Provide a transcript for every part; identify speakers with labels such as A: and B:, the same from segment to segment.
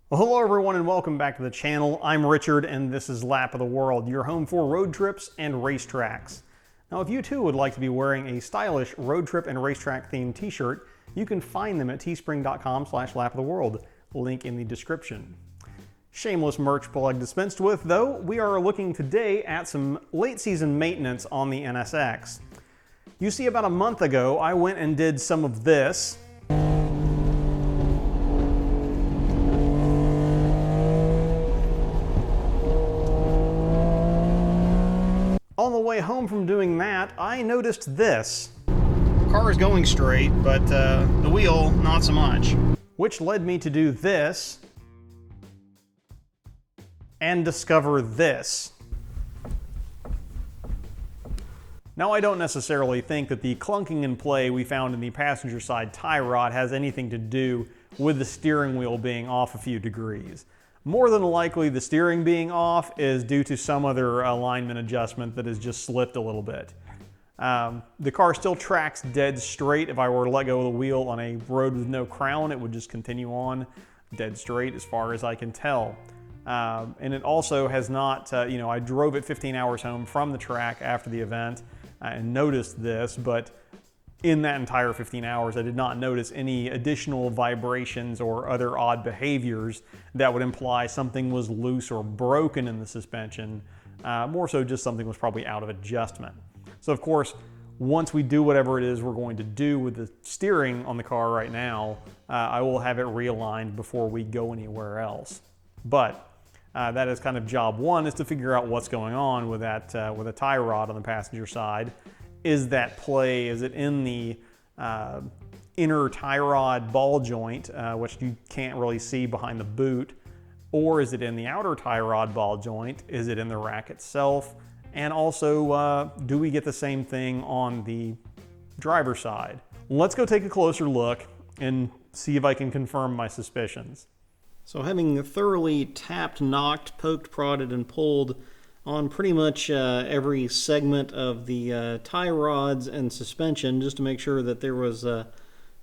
A: Well, hello everyone and welcome back to the channel. I'm Richard and this is Lap of the World, your home for road trips and racetracks. Now if you too would like to be wearing a stylish road trip and racetrack themed t-shirt, you can find them at teespring.com/lapoftheworld, link in the description. Shameless merch plug dispensed with, though, we are looking today at some late season maintenance on the NSX. You see, about a month ago I went and did some of this. On the way home from doing that, I noticed this. The car is going straight, but the wheel, not so much. Which led me to do this and discover this. Now, I don't necessarily think that the clunking in play we found in the passenger side tie rod has anything to do with the steering wheel being off a few degrees. More than likely, the steering being off is due to some other alignment adjustment that has just slipped a little bit. The car still tracks dead straight. If I were to let go of the wheel on a road with no crown, it would just continue on dead straight as far as I can tell. And it also has not, I drove it 15 hours home from the track after the event and noticed this, but in that entire 15 hours, I did not notice any additional vibrations or other odd behaviors that would imply something was loose or broken in the suspension. More so just something was probably out of adjustment. So of course, once we do whatever it is we're going to do with the steering on the car right now, I will have it realigned before we go anywhere else. But that is kind of job one, is to figure out what's going on with that with a tie rod on the passenger side. Is that play, is it in the inner tie rod ball joint, which you can't really see behind the boot, or is it in the outer tie rod ball joint? Is it in the rack itself? And also, do we get the same thing on the driver's side? Let's go take a closer look and see if I can confirm my suspicions. So having thoroughly tapped, knocked, poked, prodded, and pulled on pretty much every segment of the tie rods and suspension, just to make sure that there was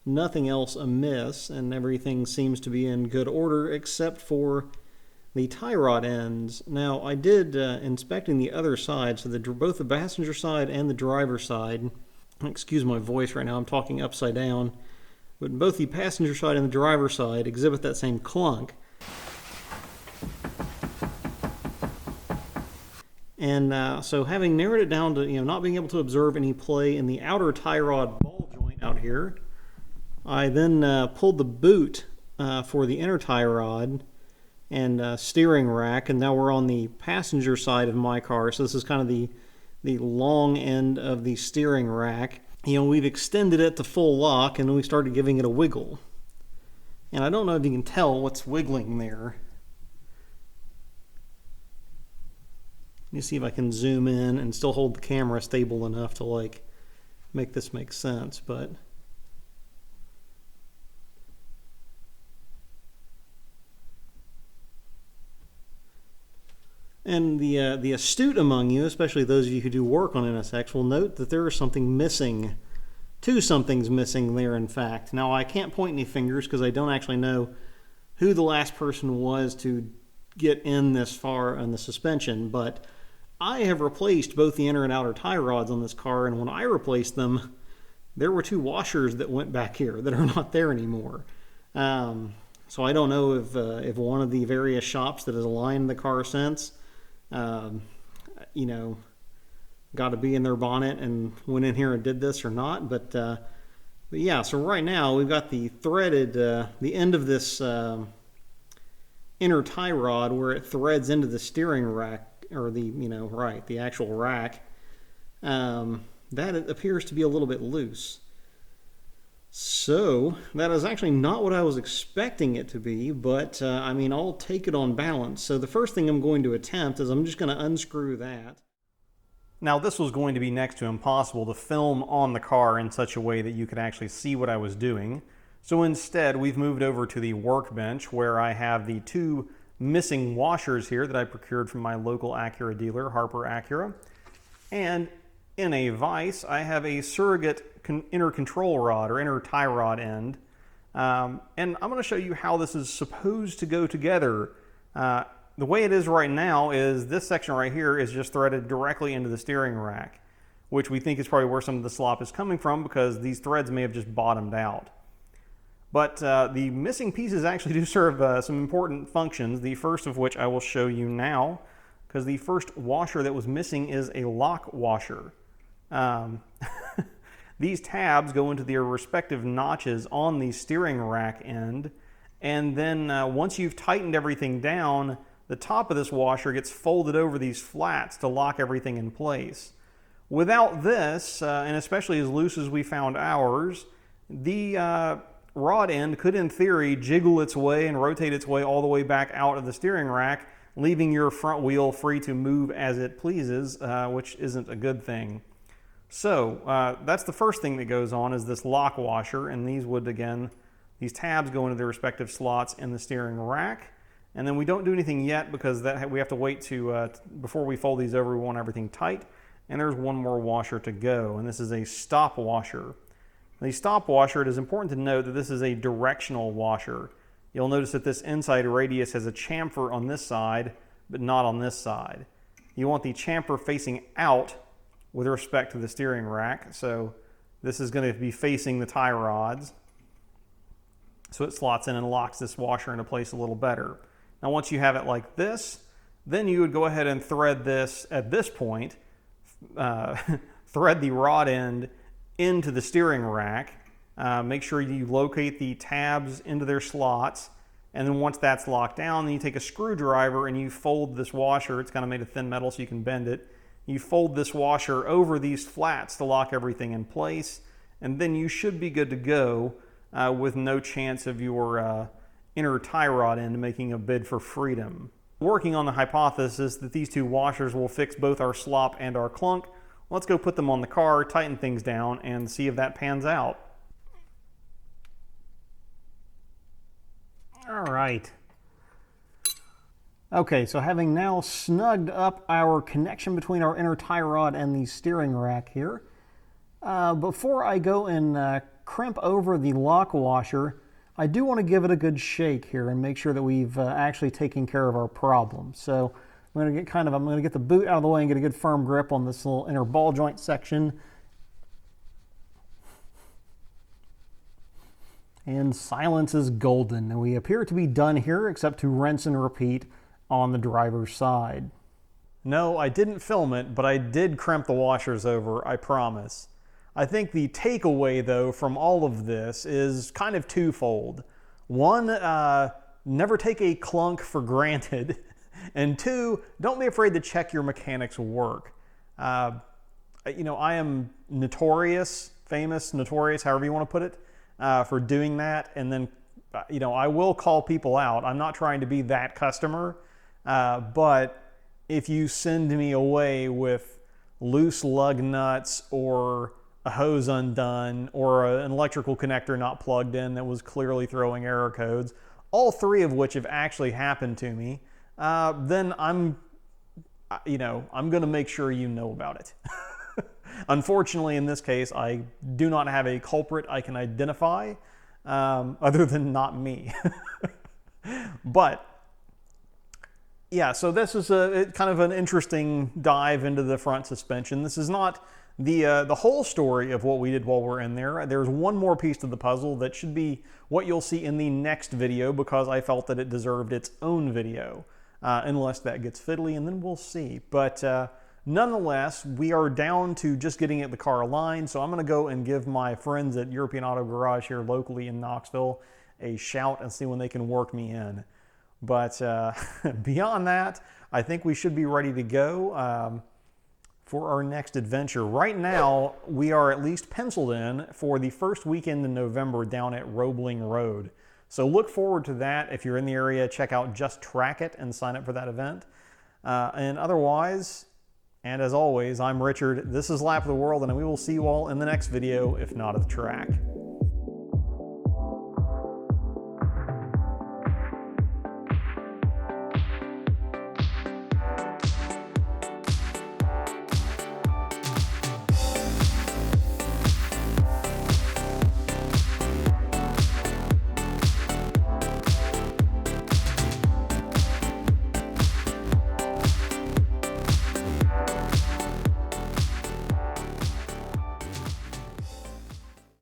A: nothing else amiss and everything seems to be in good order except for the tie rod ends. Now, I did inspecting the other side, so both the passenger side and the driver side. Excuse my voice right now, I'm talking upside down. But both the passenger side and the driver side exhibit that same clunk. And so having narrowed it down to not being able to observe any play in the outer tie rod ball joint out here, I then pulled the boot for the inner tie rod and steering rack, and now we're on the passenger side of my car, so this is kind of the long end of the steering rack. We've extended it to full lock, and then we started giving it a wiggle. And I don't know if you can tell what's wiggling there. Let me see if I can zoom in and still hold the camera stable enough to make this make sense, but and the astute among you, especially those of you who do work on NSX, will note that there is something missing. Two somethings missing there, in fact. Now, I can't point any fingers because I don't actually know who the last person was to get in this far on the suspension, but I have replaced both the inner and outer tie rods on this car, and when I replaced them, there were two washers that went back here that are not there anymore. So I don't know if one of the various shops that has aligned the car since, got to be in their bonnet and went in here and did this or not. But yeah, so right now we've got the threaded, the end of this inner tie rod where it threads into the steering rack, or the actual rack. That appears to be a little bit loose. So that is actually not what I was expecting it to be, but I'll take it on balance. So the first thing I'm going to attempt is I'm just going to unscrew that. Now, this was going to be next to impossible to film on the car in such a way that you could actually see what I was doing. So instead, we've moved over to the workbench where I have the two missing washers here that I procured from my local Acura dealer, Harper Acura. And in a vise, I have a surrogate inner control rod or inner tie rod end And I'm going to show you how this is supposed to go together. The way it is right now is this section right here is just threaded directly into the steering rack, which we think is probably where some of the slop is coming from because these threads may have just bottomed out. But the missing pieces actually do serve some important functions, the first of which I will show you now, because the first washer that was missing is a lock washer. These tabs go into their respective notches on the steering rack end, and then once you've tightened everything down, the top of this washer gets folded over these flats to lock everything in place. Without this, and especially as loose as we found ours, the rod end could in theory jiggle its way and rotate its way all the way back out of the steering rack, leaving your front wheel free to move as it pleases, which isn't a good thing. So that's the first thing that goes on is this lock washer, and these tabs go into their respective slots in the steering rack. And then we don't do anything yet because we have to wait to before we fold these over, we want everything tight. And there's one more washer to go, and this is a stop washer. The stop washer, it is important to note that this is a directional washer. You'll notice that this inside radius has a chamfer on this side, but not on this side. You want the chamfer facing out with respect to the steering rack, so this is going to be facing the tie rods. So it slots in and locks this washer into place a little better. Now once you have it like this, then you would go ahead and thread this at this point, thread the rod end into the steering rack. Make sure you locate the tabs into their slots, and then once that's locked down, then you take a screwdriver and you fold this washer. It's kind of made of thin metal so you can bend it. You fold this washer over these flats to lock everything in place, and then you should be good to go with no chance of your inner tie rod end making a bid for freedom. Working on the hypothesis that these two washers will fix both our slop and our clunk, let's go put them on the car, tighten things down, and see if that pans out. All right. Okay, so having now snugged up our connection between our inner tie rod and the steering rack here, before I go and crimp over the lock washer, I do want to give it a good shake here and make sure that we've actually taken care of our problem. So I'm going to get the boot out of the way and get a good firm grip on this little inner ball joint section. And silence is golden, and we appear to be done here except to rinse and repeat on the driver's side. No, I didn't film it, but I did crimp the washers over, I promise. I think the takeaway, though, from all of this is kind of twofold. One, never take a clunk for granted. And two, don't be afraid to check your mechanic's work. You know, I am notorious, however you want to put it, for doing that. And then, you know, I will call people out. I'm not trying to be that customer. But if you send me away with loose lug nuts or a hose undone or an electrical connector not plugged in that was clearly throwing error codes, all three of which have actually happened to me, then I'm going to make sure you know about it. Unfortunately, in this case, I do not have a culprit I can identify, other than not me. But yeah, so this is kind of an interesting dive into the front suspension. This is not the whole story of what we did while we're in there. There's one more piece to the puzzle that should be what you'll see in the next video because I felt that it deserved its own video, unless that gets fiddly, and then we'll see. But nonetheless, we are down to just getting the car aligned, so I'm going to go and give my friends at European Auto Garage here locally in Knoxville a shout and see when they can work me in. But beyond that, I think we should be ready to go for our next adventure. Right now, we are at least penciled in for the first weekend in November down at Roebling Road. So look forward to that. If you're in the area, check out Just Track It and sign up for that event. And otherwise, and as always, I'm Richard. This is Lap of the World, and we will see you all in the next video, if not at the track.